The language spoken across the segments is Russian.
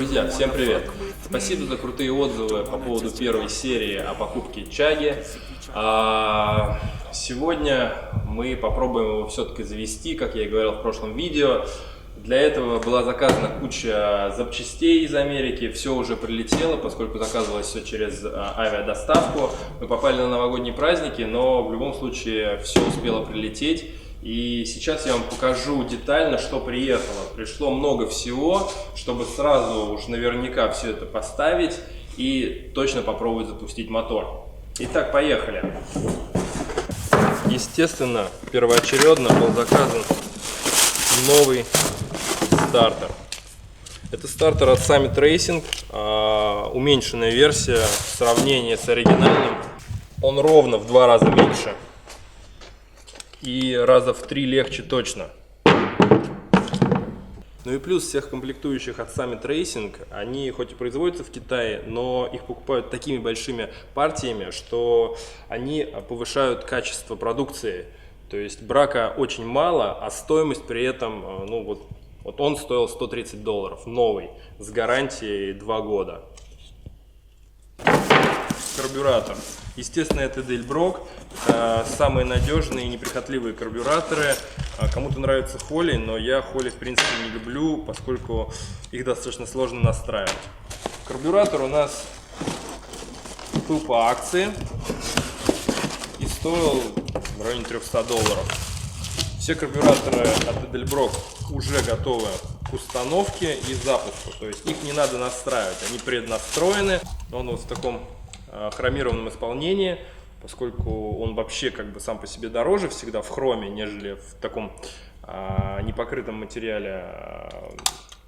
Друзья, всем привет! Спасибо за крутые отзывы по поводу первой серии о покупке Чаги. Сегодня мы попробуем его все-таки завести, как я и говорил в прошлом видео. Для этого была заказана куча запчастей из Америки, все уже прилетело, поскольку заказывалось все через авиадоставку. Мы попали на новогодние праздники, но в любом случае все успело прилететь. И сейчас я вам покажу детально, что приехало. Пришло много всего, чтобы сразу уж наверняка все это поставить и точно попробовать запустить мотор. Итак, поехали. Естественно, первоочередно был заказан новый стартер. Это стартер от Summit Racing, уменьшенная версия в сравнении с оригинальным. Он ровно в 2 раза меньше и раза в 3 легче точно. Ну и плюс всех комплектующих от Summit Racing, они хоть и производятся в Китае, но их покупают такими большими партиями, что они повышают качество продукции. То есть брака очень мало, а стоимость при этом, ну вот он стоил $130, новый, с гарантией 2 года. Карбюратор. Естественно, это Delbrock, самые надежные и неприхотливые карбюраторы. Кому-то нравится Holley, но я Holley в принципе не люблю, поскольку их достаточно сложно настраивать. Карбюратор у нас был по акции и стоил в районе $300. Все карбюраторы от Delbrock уже готовы к установке и запуску, то есть их не надо настраивать, они преднастроены. Он вот в таком хромированном исполнении, поскольку он вообще как бы сам по себе дороже всегда в хроме, нежели в таком непокрытом материале.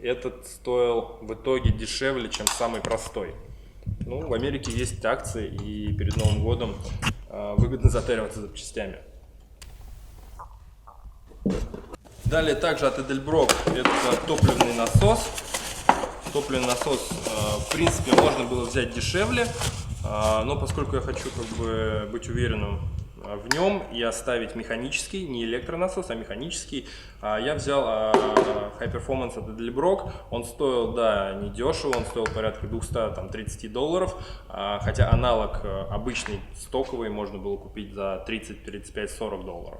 Этот стоил в итоге дешевле, чем самый простой. Ну, в Америке есть акции, и перед Новым годом выгодно затариваться запчастями. Далее также от Delbrock это топливный насос. Топливный насос в принципе можно было взять дешевле, но поскольку я хочу как бы быть уверенным в нем и оставить механический, не электронасос, а механический, я взял High Performance от Delbrock. Он стоил, да, не дешево, он стоил порядка $230, хотя аналог обычный стоковый можно было купить за 30, 35, $40.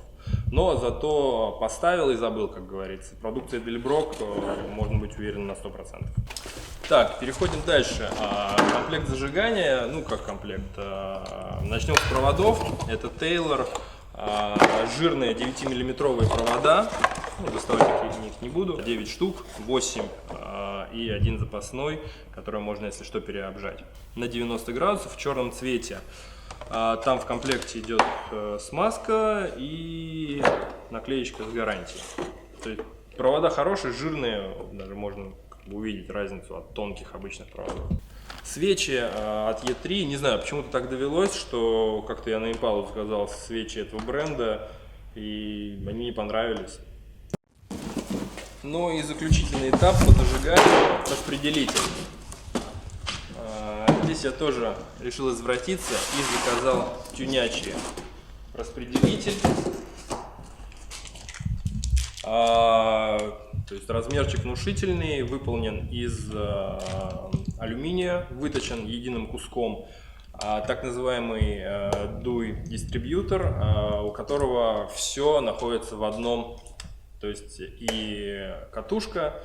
Но зато поставил и забыл, как говорится. Продукция Delbrock можно быть уверенным на 100%. Так, переходим дальше. Комплект зажигания, ну как комплект, начнем с проводов. Это Taylor, жирные 9-миллиметровые провода. Ну, доставать их не буду. 9 штук, 8 и 1 запасной, который можно, если что, переобжать. На 90 градусов в черном цвете. Там в комплекте идет смазка и наклеечка с гарантией. То есть провода хорошие, жирные, даже можно увидеть разницу от тонких обычных проводов. Свечи от E3, не знаю, почему-то так довелось, что как-то я на Impala заказал свечи этого бренда, и они не понравились. Ну и заключительный этап по зажиганию — распределитель. Здесь я тоже решил извратиться и заказал тюнячий распределитель. То есть размерчик внушительный, выполнен из алюминия, выточен единым куском. Так называемый DUI дистрибьютор, у которого все находится в одном, то есть и катушка,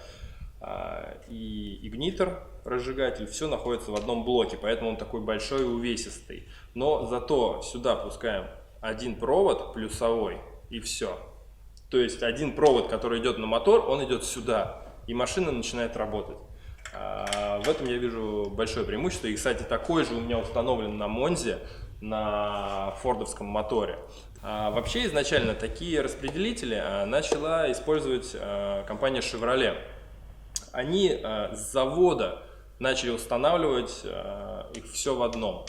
и игнитор, разжигатель, все находится в одном блоке, поэтому он такой большой и увесистый. Но зато сюда пускаем один провод плюсовой и все. То есть один провод, который идет на мотор, он идет сюда, и машина начинает работать. В этом я вижу большое преимущество. И, кстати, такой же у меня установлен на Монзе, на фордовском моторе. Вообще, изначально такие распределители начала использовать компания Chevrolet. Они с завода начали устанавливать их все в одном.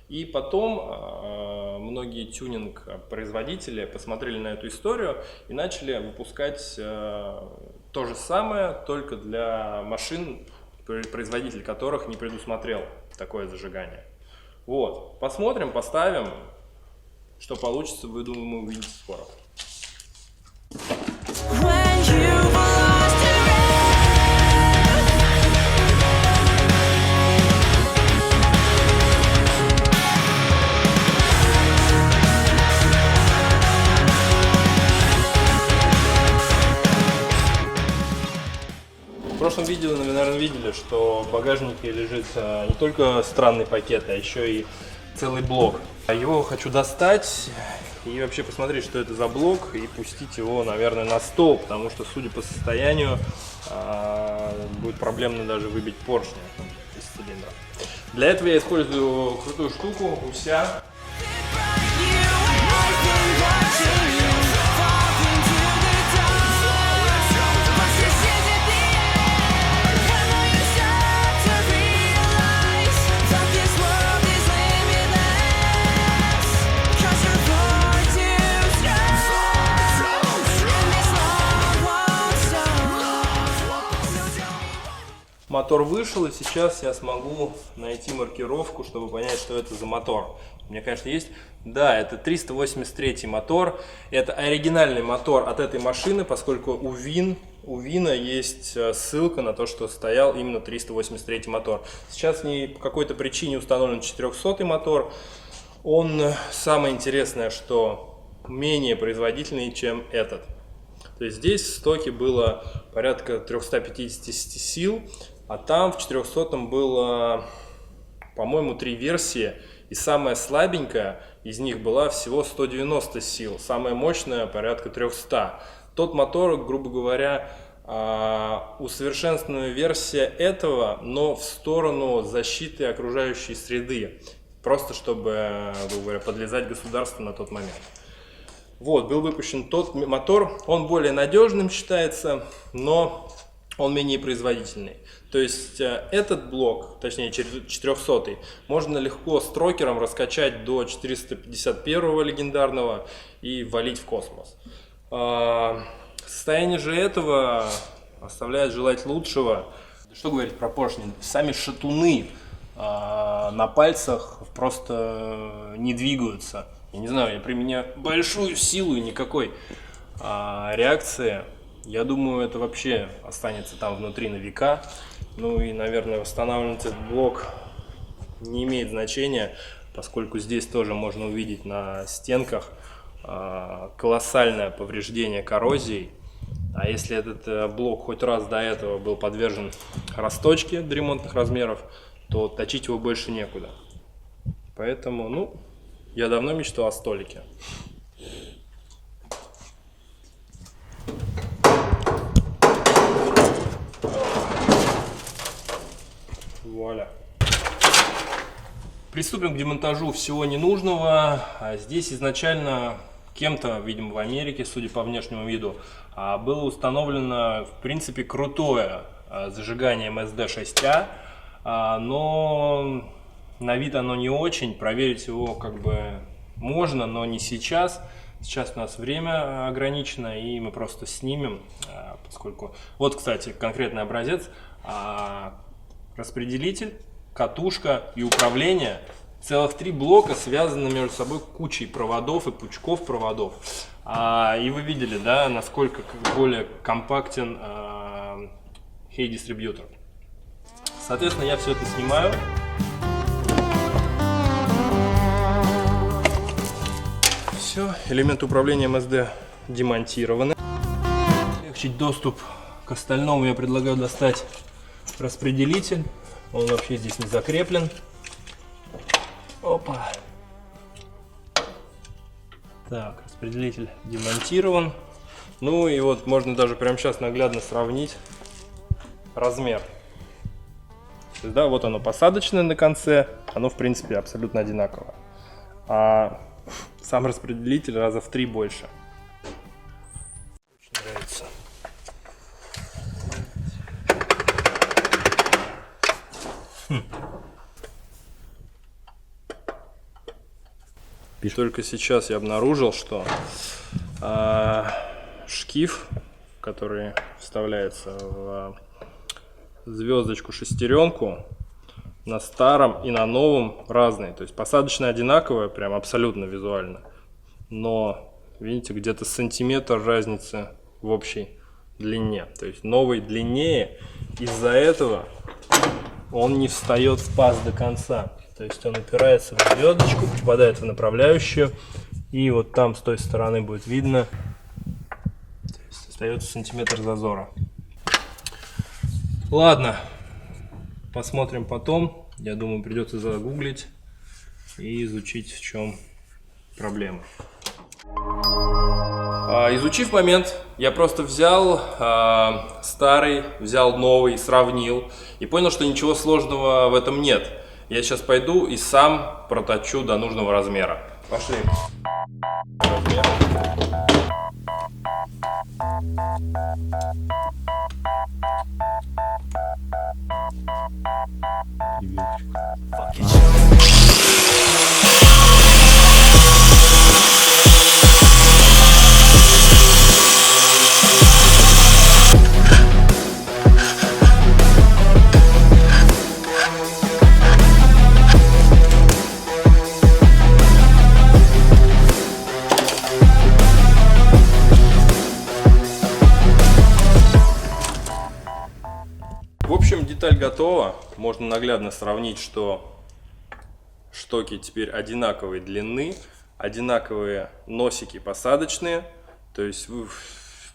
И потом многие тюнинг-производители посмотрели на эту историю и начали выпускать то же самое, только для машин, производитель которых не предусмотрел такое зажигание. Вот, посмотрим, поставим, что получится, вы, думаю, мы увидите скоро. прошлом видео вы, наверное, видели, что в багажнике лежит не только странный пакет, а еще и целый блок. Его хочу достать и вообще посмотреть, что это за блок, и пустить его, наверное, на стол, потому что, судя по состоянию, будет проблемно даже выбить поршни из цилиндра. Для этого я использую крутую штуку, гуся. Мотор вышел, и сейчас я смогу найти маркировку, чтобы понять, что это за мотор. У меня, конечно, есть. Да, это 383 мотор. Это оригинальный мотор от этой машины, поскольку у Вина есть ссылка на то, что стоял именно 383 мотор. Сейчас не по какой-то причине установлен 400 мотор. Он, самое интересное, что менее производительный, чем этот. То есть здесь в стоке было порядка 350 сил. А там в 400 было, по-моему, 3 версии, и самая слабенькая из них была всего 190 сил, самая мощная порядка 300. Тот мотор, грубо говоря, усовершенствованная версия этого, но в сторону защиты окружающей среды, просто чтобы, грубо говоря, подлезать государству на тот момент. Вот, был выпущен тот мотор, он более надежным считается, но он менее производительный. То есть этот блок, точнее 400, можно легко с трокером раскачать до 451 легендарного и валить в космос. Состояние же этого оставляет желать лучшего. Что говорить про поршни? Сами шатуны на пальцах просто не двигаются. Я не знаю, я применяю большую силу и никакой реакции. Я думаю, это вообще останется там внутри на века. Ну и, наверное, восстанавливать этот блок не имеет значения, поскольку здесь тоже можно увидеть на стенках колоссальное повреждение коррозией. А если этот блок хоть раз до этого был подвержен расточке до ремонтных размеров, то точить его больше некуда. Поэтому, ну, я давно мечтал о столике. Вуаля. Приступим к демонтажу всего ненужного. Здесь изначально кем-то, видимо, в Америке, судя по внешнему виду, было установлено, в принципе, крутое зажигание MSD6A, но на вид оно не очень. Проверить его как бы можно, но не сейчас. Сейчас у нас время ограничено, и мы просто снимем, поскольку... Вот, кстати, конкретный образец. Распределитель, катушка и управление. Целых 3 блока связаны между собой кучей проводов и пучков проводов. И вы видели, да, насколько более компактен Hey-дистрибьютор. Соответственно, я все это снимаю. Все, элементы управления MSD демонтированы. Облегчить доступ к остальному я предлагаю достать распределитель. Он вообще здесь не закреплен. Опа. Так, распределитель демонтирован. Ну и вот можно даже прямо сейчас наглядно сравнить размер. То есть, да, вот оно посадочное на конце. Оно в принципе абсолютно одинаково. А сам распределитель раза в 3 больше. Очень нравится. Только сейчас я обнаружил, что шкив, который вставляется в звездочку-шестеренку, на старом и на новом разные. То есть посадочная одинаковая, прям абсолютно визуально. Но, видите, где-то сантиметр разницы в общей длине. То есть новый длиннее, из-за этого он не встает в паз до конца. То есть он упирается в звездочку, попадает в направляющую, и вот там с той стороны будет видно, то есть остается сантиметр зазора. Ладно, посмотрим потом. Я думаю, придется загуглить и изучить, в чем проблема. Изучив момент, я просто взял старый, взял новый, сравнил и понял, что ничего сложного в этом нет. Я сейчас пойду и сам проточу до нужного размера. Пошли. Размер. В общем, деталь готова. Можно наглядно сравнить, что штоки теперь одинаковой длины, одинаковые носики посадочные. То есть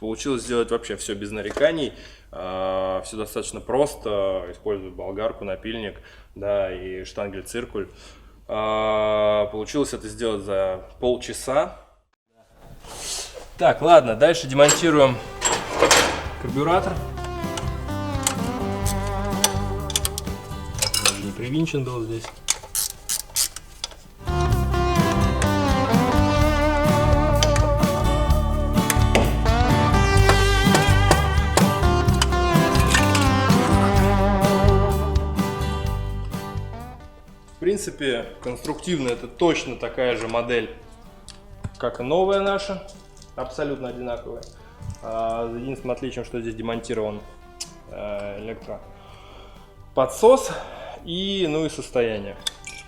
получилось сделать вообще все без нареканий. Все достаточно просто. Использую болгарку, напильник, да, и штангель-циркуль. Получилось это сделать за полчаса. Так, ладно, дальше демонтируем карбюратор. Не привинчен был здесь. В принципе, конструктивно это точно такая же модель, как и новая наша, абсолютно одинаковая. Единственным отличием, что здесь демонтирован электроподсос и состояние.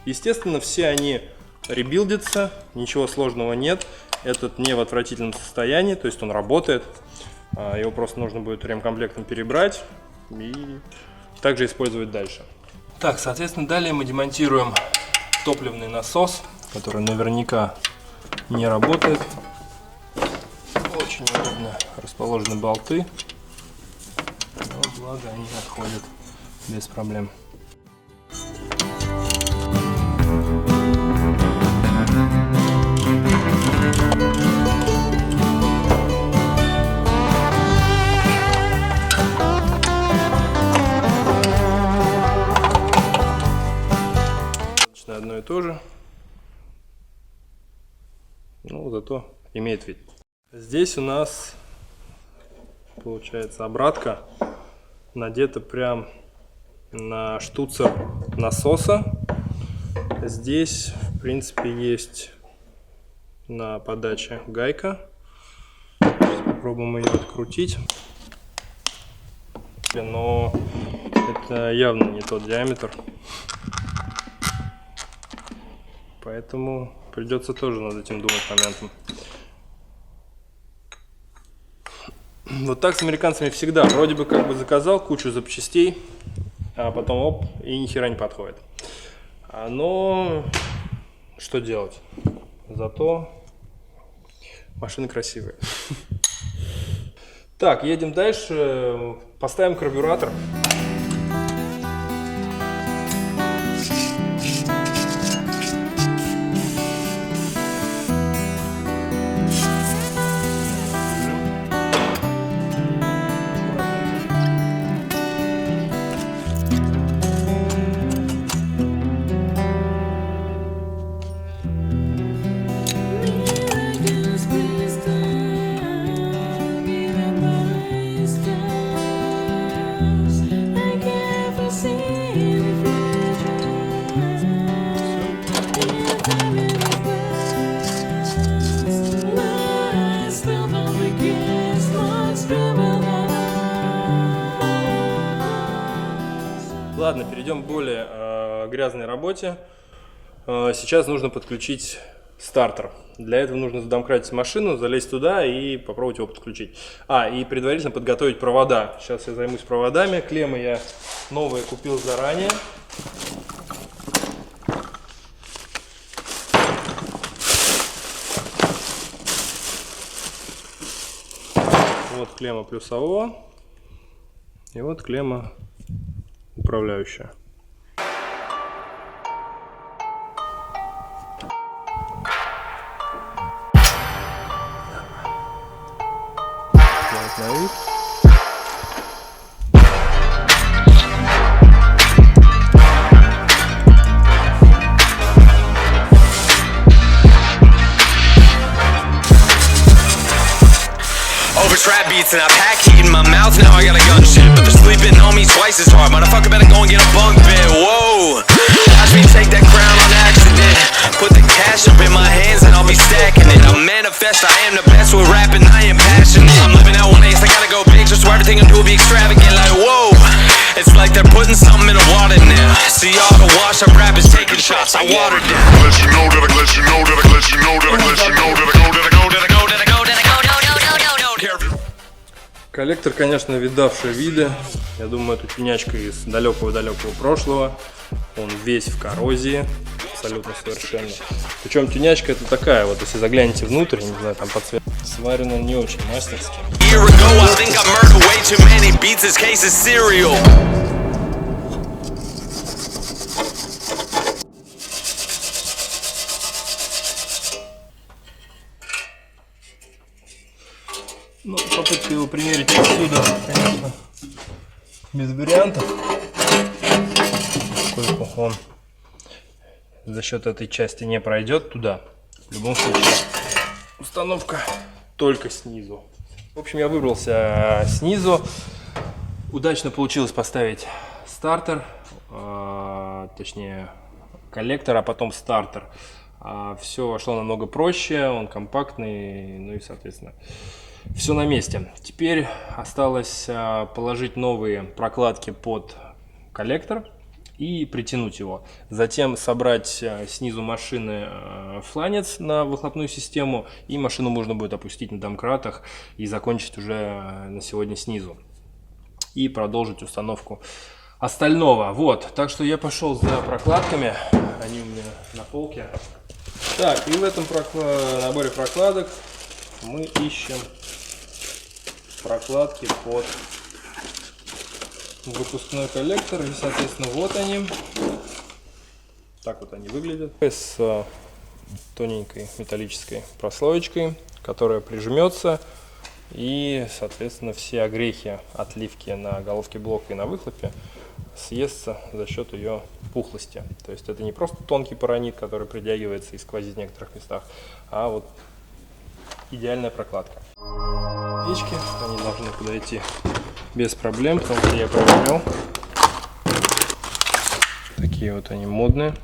Естественно, все они ребилдятся, ничего сложного нет. Этот не в отвратительном состоянии, то есть он работает. Его просто нужно будет ремкомплектом перебрать и также использовать дальше. Так, соответственно, далее мы демонтируем топливный насос, который наверняка не работает. Очень удобно расположены болты, но благо они отходят без проблем. Одно и то же, но зато имеет вид. Здесь у нас получается обратка надета прям на штуцер насоса. Здесь в принципе есть на подаче гайка. Сейчас попробуем ее открутить, но это явно не тот диаметр. Поэтому придется тоже над этим думать моментом. Вот так с американцами всегда. Вроде бы как бы заказал кучу запчастей, а потом оп, и ни хера не подходит. Но что делать? Зато машины красивые. Так, едем дальше. Поставим карбюратор. Ладно, перейдем к более грязной работе. Сейчас нужно подключить стартер. Для этого нужно задомкратить машину, залезть туда и попробовать его подключить. И предварительно подготовить провода. Сейчас я займусь проводами. Клеммы я новые купил заранее. Вот клемма плюс АО. И вот клемма управляющая. На вид. Trap beats and I pack heat in my mouth, now I got a gun shit. But they're sleeping on me twice as hard. Motherfucker better go and get a bunk bed. Whoa, watch me take that crown on accident. Put the cash up in my hands and I'll be stacking it. I manifest, I am the best with rapping, I am passionate. I'm living out 1/8, I gotta go big, just so everything I do be extravagant. Like whoa, it's like they're putting something in the water now. See all the wash up rappers taking shots, I watered down. Let you know that I let you know that I let you know that I let you know that I go that I go that I go that I go that I go. Коллектор, конечно, видавший виды. Я думаю, это тюнячка из далекого-далекого прошлого. Он весь в коррозии. Абсолютно совершенно. Причем тюнячка это такая, вот если заглянете внутрь, не знаю, там по цвету, сварена не очень мастерски. Ну, попытка его примерить отсюда, конечно, без вариантов, поскольку он за счет этой части не пройдет туда. В любом случае, установка только снизу. В общем, я выбрался снизу. Удачно получилось поставить стартер, точнее коллектор, а потом стартер. Все вошло намного проще, он компактный, ну и соответственно все на месте. Теперь осталось положить новые прокладки под коллектор и притянуть его. Затем собрать снизу машины фланец на выхлопную систему, и машину можно будет опустить на домкратах и закончить уже на сегодня снизу. И продолжить установку остального. Вот, так что я пошел за прокладками, они у меня на полке. Так, и в этом наборе прокладок мы ищем прокладки под выпускной коллектор, и соответственно вот они, так вот они выглядят, с тоненькой металлической прослоечкой, которая прижмется, и соответственно все огрехи отливки на головке блока и на выхлопе съестся за счет ее пухлости. То есть это не просто тонкий паранит, который притягивается и сквозит в некоторых местах, а вот идеальная прокладка. Печки, они должны подойти без проблем, потому что я проверял. Такие вот они модные.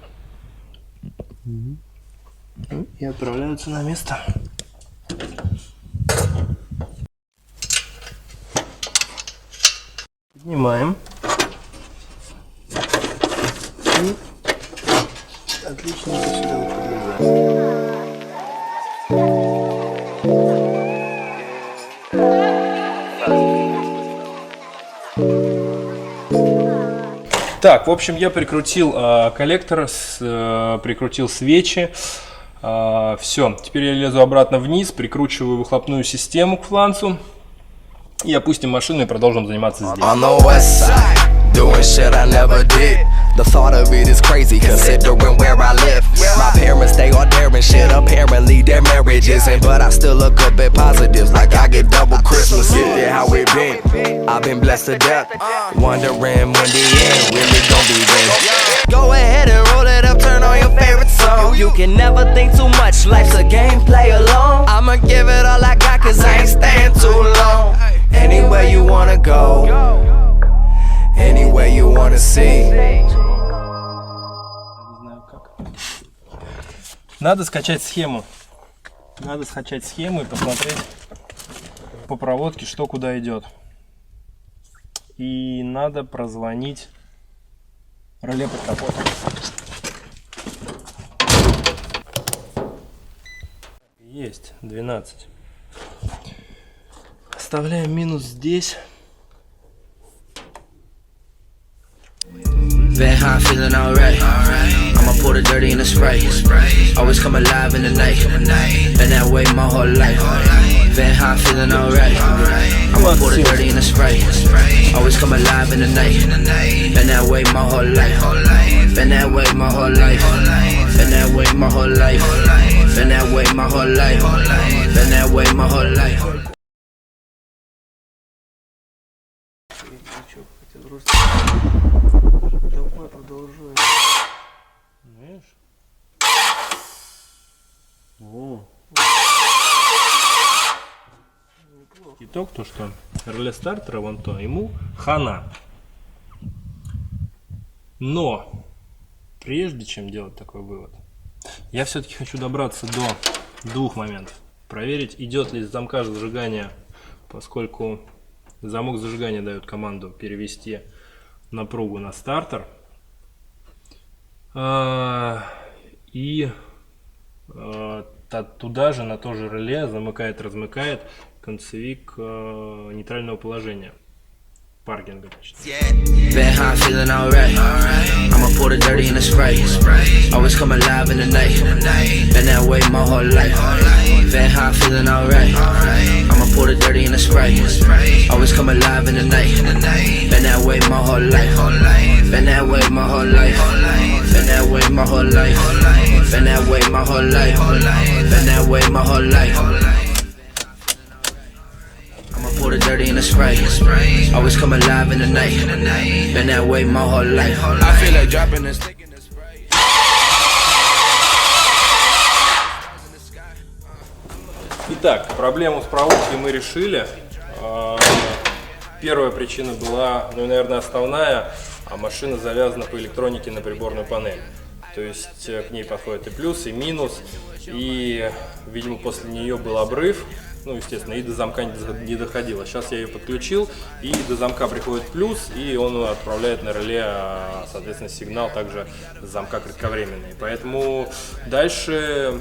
И отправляются на место. Поднимаем. И отличненько сюда вот подлезаем. Так, в общем, я прикрутил коллектор, прикрутил свечи. Все, теперь я лезу обратно вниз, прикручиваю выхлопную систему к фланцу и опустим машину и продолжим заниматься здесь. Doing shit I never did. The thought of it is crazy, considering where I live. My parents, they all daring shit. Apparently their marriage isn't, but I still look up at positives, like I get double Christmas. Get it how it been. I've been blessed to death. Wondering when the end really gon' be when. Go ahead and roll it up, turn on your favorite song. You can never think too much, life's a game, play along. I'ma give it all I got, cause I ain't staying too long. Anywhere you wanna go, anywhere you wanna see. Надо скачать схему. Надо скачать схему и посмотреть по проводке, что куда идет. И надо прозвонить реле под капотом. Есть 12. Оставляем минус здесь. Been high, feeling alright. I'ma pour the dirty in the spray. Always come alive in the night. Been that way my whole life. Been high, feeling alright. I'ma pour the dirty in the spray. Always come alive in the night. Been that way my whole life. Been that way my whole life. Been that way my whole life. Been that way my whole life. Been that way my whole life. Давай продолжай. Знаешь? О. Итог то, что реле стартера вон то, ему хана. Но прежде чем делать такой вывод, я все-таки хочу добраться до двух моментов. Проверить, идет ли с замка зажигания, поскольку замок зажигания дает команду перевести напругу на стартер. И туда же, на то же реле, замыкает-размыкает концевик нейтрального положения. Паркинга, точнее. Been high, feeling alright. I'ma pour the dirty in the spray. Always come alive in the night. Been that way my whole life. Been high, feeling alright. I'ma pour the dirty in the spray. Always come alive in the night. Been that way my whole life. Been that way my whole life. Been that way my whole life. Been that way my whole life. Been that way my whole life. Pour the dirty in the spray. Always come alive in the night. Been that way my whole life. I feel like dropping this. Итак, проблему с проводкой мы решили. Первая причина была, ну, наверное, основная. Машина завязана по электронике на приборную панель. То есть к ней подходит и плюс, и минус. И, видимо, после нее был обрыв. Ну, естественно, и до замка не доходило. Сейчас я ее подключил, и до замка приходит плюс, и он отправляет на реле, соответственно, сигнал также с замка кратковременный. Поэтому дальше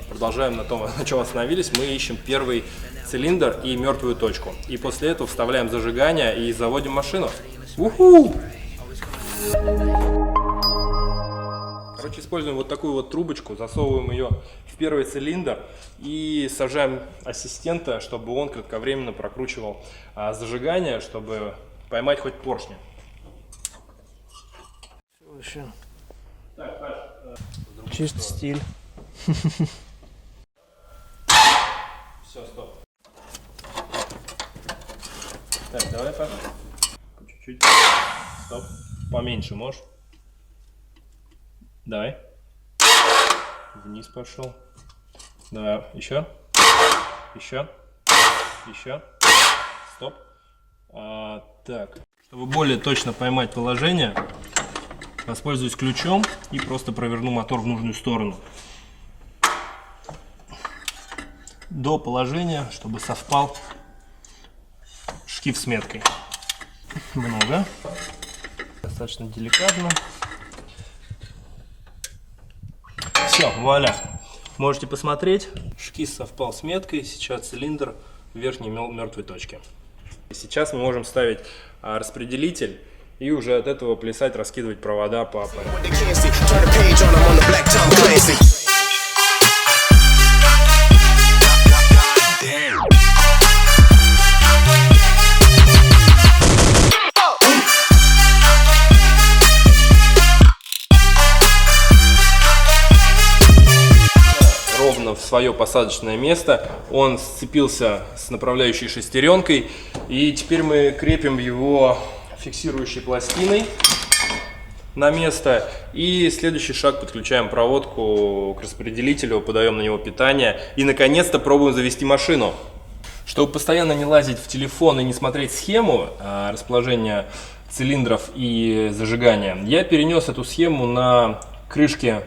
продолжаем на том, на чем остановились. Мы ищем первый цилиндр и мертвую точку. И после этого вставляем зажигание и заводим машину. Уху! Короче, используем вот такую вот трубочку, засовываем ее в первый цилиндр и сажаем ассистента, чтобы он кратковременно прокручивал зажигание, чтобы поймать хоть поршни. Вообще. Так, Паш, Чистый стиль. все, стоп. Так, давай, Паш. По чуть-чуть. Стоп. Поменьше можешь? Давай. Вниз пошел. Давай, еще. Еще. Еще. Стоп. Так. Чтобы более точно поймать положение, воспользуюсь ключом и просто проверну мотор в нужную сторону. До положения, чтобы совпал шкив с меткой. Много. Достаточно деликатно. Все, вуаля. Можете посмотреть. Шкив совпал с меткой. Сейчас цилиндр в верхней мертвой точке. Сейчас мы можем ставить распределитель и уже от этого плясать, раскидывать провода по аппарату. В свое посадочное место, он сцепился с направляющей шестеренкой, и теперь мы крепим его фиксирующей пластиной на место, и следующий шаг: подключаем проводку к распределителю, подаем на него питание и наконец-то пробуем завести машину. Чтобы постоянно не лазить в телефон и не смотреть схему расположения цилиндров и зажигания, я перенес эту схему на крышки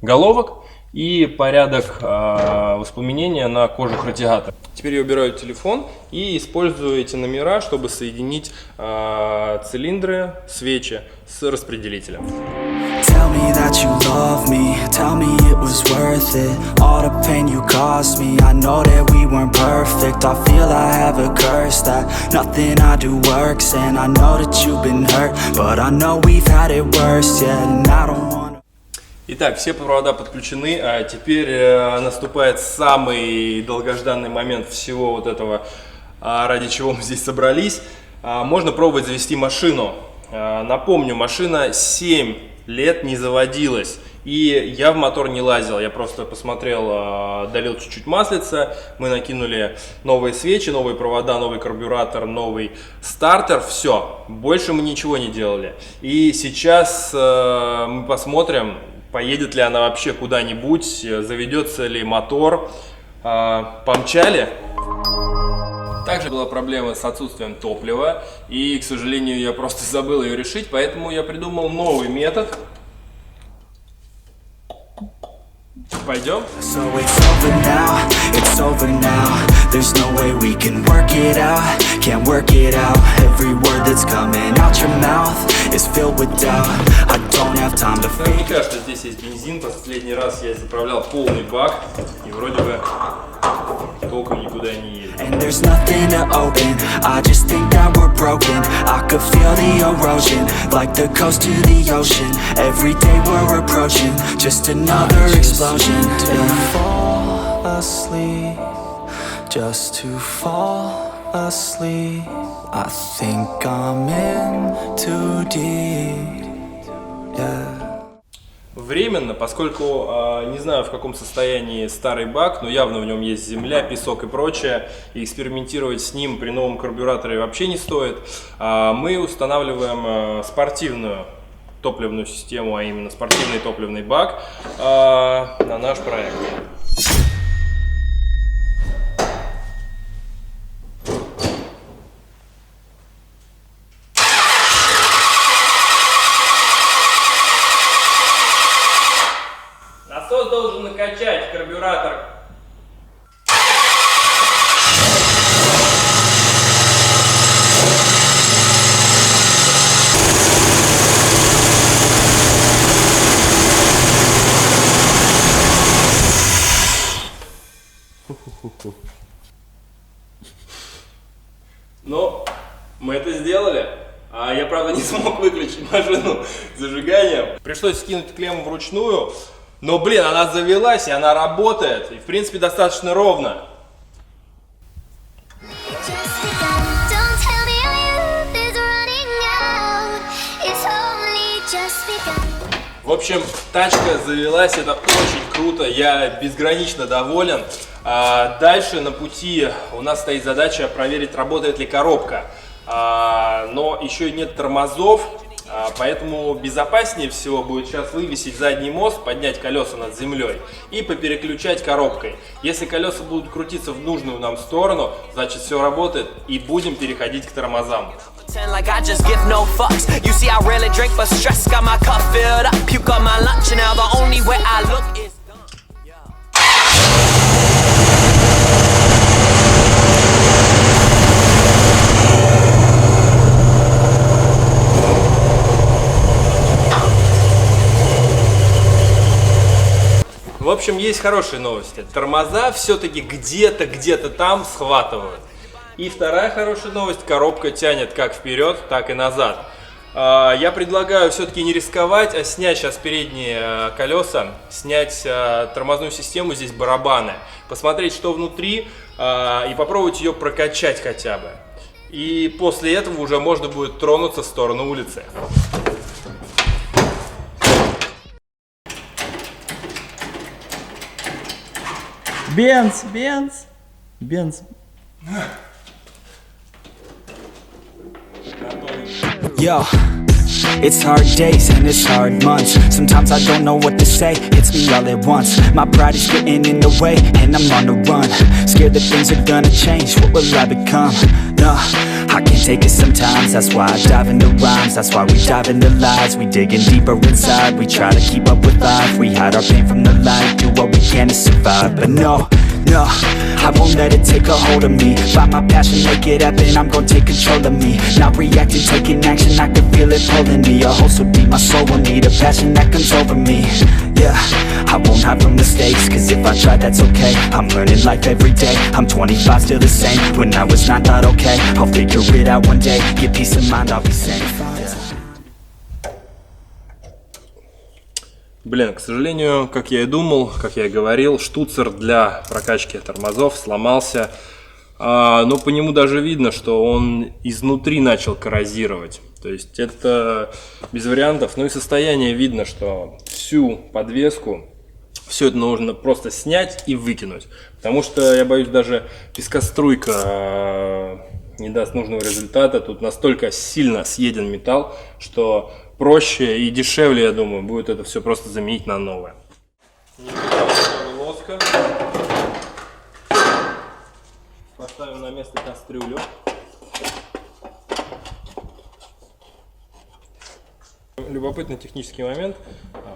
головок и порядок воспламенения на кожух радиатора. Теперь я убираю телефон и использую эти номера, чтобы соединить цилиндры, свечи с распределителем. Tell me that you love me, tell me it was worth it. All the pain you caused me, I know that we weren't perfect. I feel I have a curse that nothing I do works. And I know that you've been hurt, but I know we've had it worse, yeah. And I don't want Итак, все провода подключены, а теперь наступает самый долгожданный момент всего вот этого, ради чего мы здесь собрались. Можно пробовать завести машину. Напомню, машина 7 лет не заводилась, и я в мотор не лазил, я просто посмотрел, долил чуть-чуть маслица, мы накинули новые свечи, новые провода, новый карбюратор, новый стартер, все, больше мы ничего не делали. И сейчас мы посмотрим, поедет ли она вообще куда-нибудь, заведется ли мотор. Помчали. Также была проблема с отсутствием топлива, и, к сожалению, я просто забыл ее решить, поэтому я придумал новый метод. Пойдем. So it's over now, there's no way we can work it out, can't work it out. Every word that's coming out your mouth is filled with doubt. I don't have time to fake. Наверняка, что здесь есть бензин. Последний раз я заправлял полный бак, и вроде бы толком никуда не едет. And there's nothing to open, I just think that we're broken. I could feel the erosion, like the coast to the ocean. Every day we're approaching, just another explosion. To fall asleep, just to fall asleep. I think I'm in too deep, yeah. Временно, поскольку не знаю, в каком состоянии старый бак, но явно в нем есть земля, песок и прочее, и экспериментировать с ним при новом карбюраторе вообще не стоит, мы устанавливаем спортивную топливную систему, а именно спортивный топливный бак на наш проект. Насос должен накачать карбюратор. Ну, мы это сделали. Я, правда, не смог выключить машину зажиганием. Пришлось скинуть клемму вручную. Но, блин, она завелась, и она работает. И, в принципе, достаточно ровно. В общем, тачка завелась, это очень круто, я безгранично доволен. Дальше на пути у нас стоит задача проверить, работает ли коробка. Но еще нет тормозов. Поэтому безопаснее всего будет сейчас вывесить задний мост, поднять колеса над землей и попереключать коробкой. Если колеса будут крутиться в нужную нам сторону, значит все работает, и будем переходить к тормозам. Like I just give no fucks. You see, I rarely drink for stress. Got my cup filled up, puke on my lunch, and now the only way I look is В общем, есть хорошие новости. Тормоза все-таки где-то там схватывают. И вторая хорошая новость, коробка тянет как вперед, так и назад. Я предлагаю все-таки не рисковать, а снять сейчас передние колеса, снять тормозную систему, здесь барабаны, посмотреть, что внутри, и попробовать ее прокачать хотя бы. И после этого уже можно будет тронуться в сторону улицы. Бенз. Yo, it's hard days and it's hard months. Sometimes I don't know what to say, hits me all at once. My pride is getting in the way and I'm on the run. Scared that things are gonna change, what will I become? No, I can't take it sometimes. That's why I dive into rhymes, that's why we dive into lies. We digging deeper inside, we try to keep up with life. We hide our pain from the light, do what we can to survive. But no, I won't let it take a hold of me. Find my passion, make it happen, I'm gonna take control of me. Not reacting, taking action, I can feel it pulling me. A hole so deep, my soul will need a passion that comes over me. Yeah, I won't hide from mistakes, cause if I try, that's okay. I'm learning life every day, I'm 25, still the same. When I was 9, thought okay, I'll figure it out one day. Get peace of mind, I'll be safe. Блин, к сожалению, как я и думал, как я и говорил, штуцер для прокачки тормозов сломался. Но по нему даже видно, что он изнутри начал коррозировать. То есть это без вариантов. Ну и состояние видно, что всю подвеску, все это нужно просто снять и выкинуть. Потому что, я боюсь, даже пескоструйка не даст нужного результата. Тут настолько сильно съеден металл, что проще и дешевле, я думаю, будет это все просто заменить на новое. Немного лоска. Поставим на место кастрюлю. Любопытный технический момент.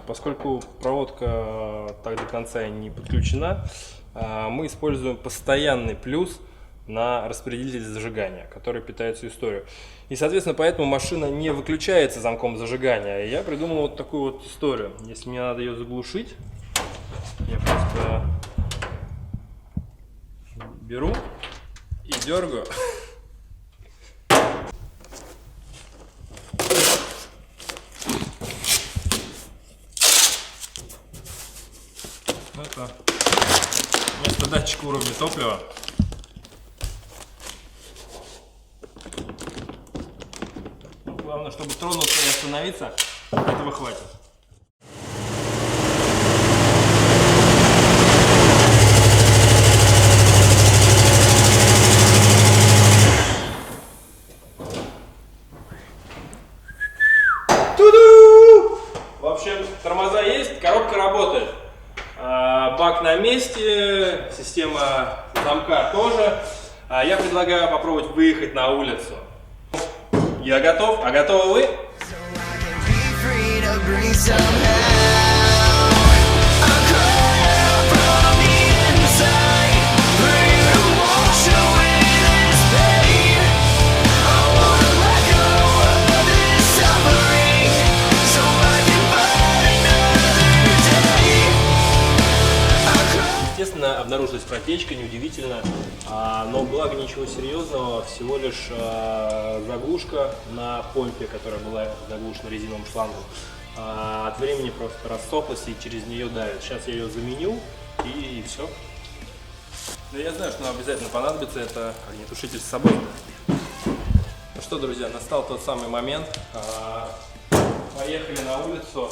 Поскольку проводка так до конца и не подключена, мы используем постоянный плюс на распределитель зажигания, который питает всю историю. И, соответственно, поэтому машина не выключается замком зажигания. И я придумал вот такую вот историю. Если мне надо ее заглушить, я просто беру и дергаю. Это вместо датчика уровня топлива. Главное, чтобы тронуться и остановиться, этого хватит. В общем, тормоза есть, коробка работает. Бак на месте, система замка тоже. Я предлагаю попробовать выехать на улицу. Я готов, а готовы вы? Естественно, обнаружилась протечка, неудивительно, но благо ничего серьезного, всего лишь заглушка на помпе, которая была заглушена резиновым шлангом, от времени просто рассохлась и через нее давит. Сейчас я ее заменю и все. Да я знаю, что нам обязательно понадобится, это огнетушитель с собой. Ну что, друзья, настал тот самый момент. Поехали на улицу,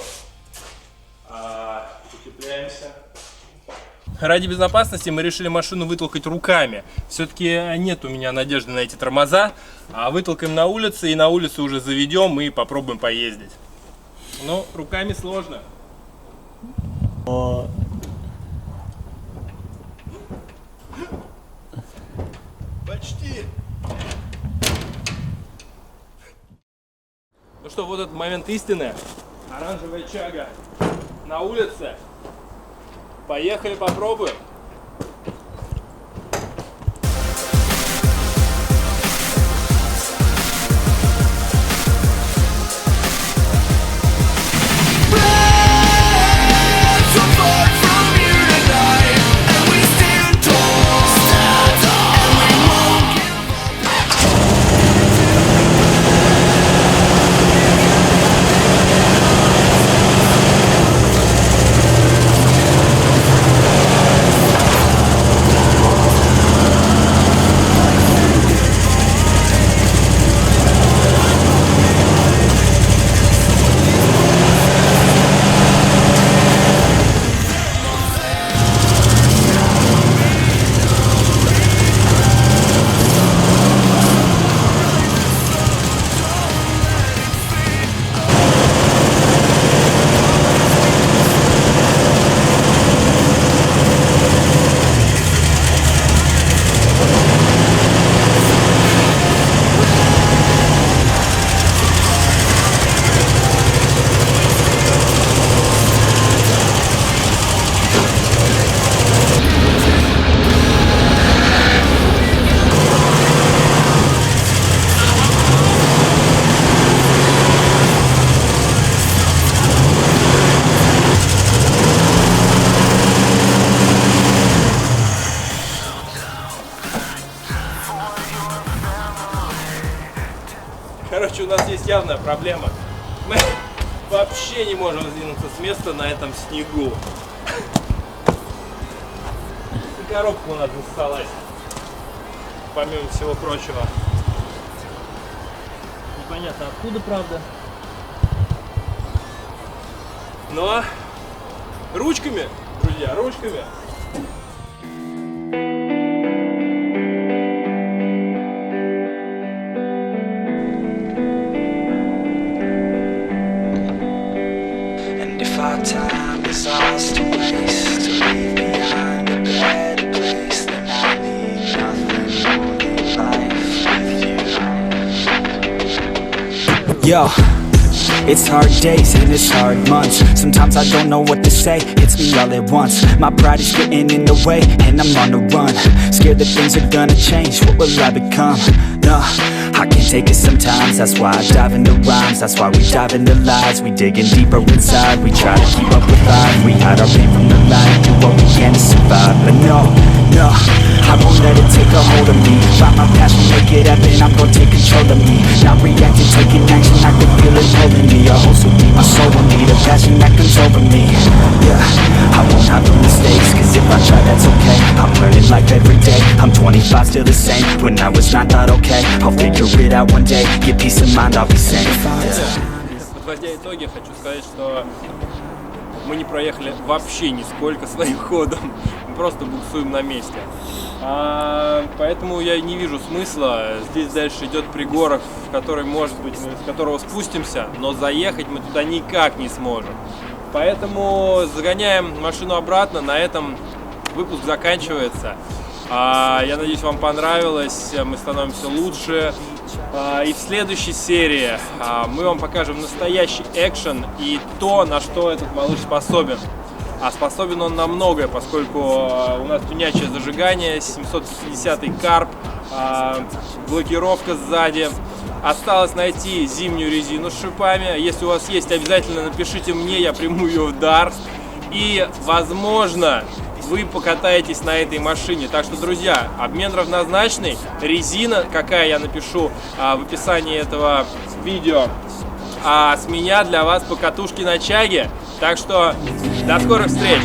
утепляемся. Ради безопасности мы решили машину вытолкать руками. Все-таки нет у меня надежды на эти тормоза. Вытолкаем на улице и на улицу уже заведем и попробуем поездить. Но руками сложно. Почти. Ну что, вот этот момент истины. Оранжевая чага на улице. Поехали, попробуем. Короче, у нас есть явная проблема. вообще не можем сдвинуться с места на этом снегу. И коробка у нас засосалась, помимо всего прочего. Непонятно откуда, правда. Но ручками, друзья, ручками. And if our time is ours to waste, to leave behind a better place, then I need nothing more than life with you. Yo, it's hard days and it's hard months. Sometimes I don't know what to say, hits me all at once. My pride is getting in the way and I'm on the run. Scared that things are gonna change, what will I become? No, I can't take it sometimes. That's why I dive into rhymes, that's why we dive into lies. We digging deeper inside, we try to keep up with life. We hide our pain from the light, do what we can to survive. But no, I won't let it take a hold of me. Find my passion, make it happen, I'm gonna take control of me. Not reacting, taking action, I can feel it pulling me. A whole so deep, my soul will need a passion that comes over me. Yeah, I won't hide from mistakes, cause if I try that's okay. I'm learning life every day, I'm 25 still the same. When I was 9 thought okay, I'll figure it out one day. Get peace of mind, I'll be sane. Подводя итоги, хочу сказать, что мы не проехали вообще нисколько своим ходом, мы просто буксуем на месте. Поэтому я не вижу смысла. Здесь дальше идет пригорок, в который, может быть, мы с которого спустимся, но заехать мы туда никак не сможем. Поэтому загоняем машину обратно, на этом выпуск заканчивается. Я надеюсь, вам понравилось, мы становимся лучше. И в следующей серии мы вам покажем настоящий экшен и то, на что этот малыш способен. А способен он на многое, поскольку у нас тюнячее зажигание, 750-й карп, блокировка сзади. Осталось найти зимнюю резину с шипами. Если у вас есть, обязательно напишите мне, я приму ее в дар. И, возможно, вы покатаетесь на этой машине. Так что, друзья, обмен равнозначный. Резина, какая, я напишу в описании этого видео. А с меня для вас покатушки на чаге. Так что до скорых встреч!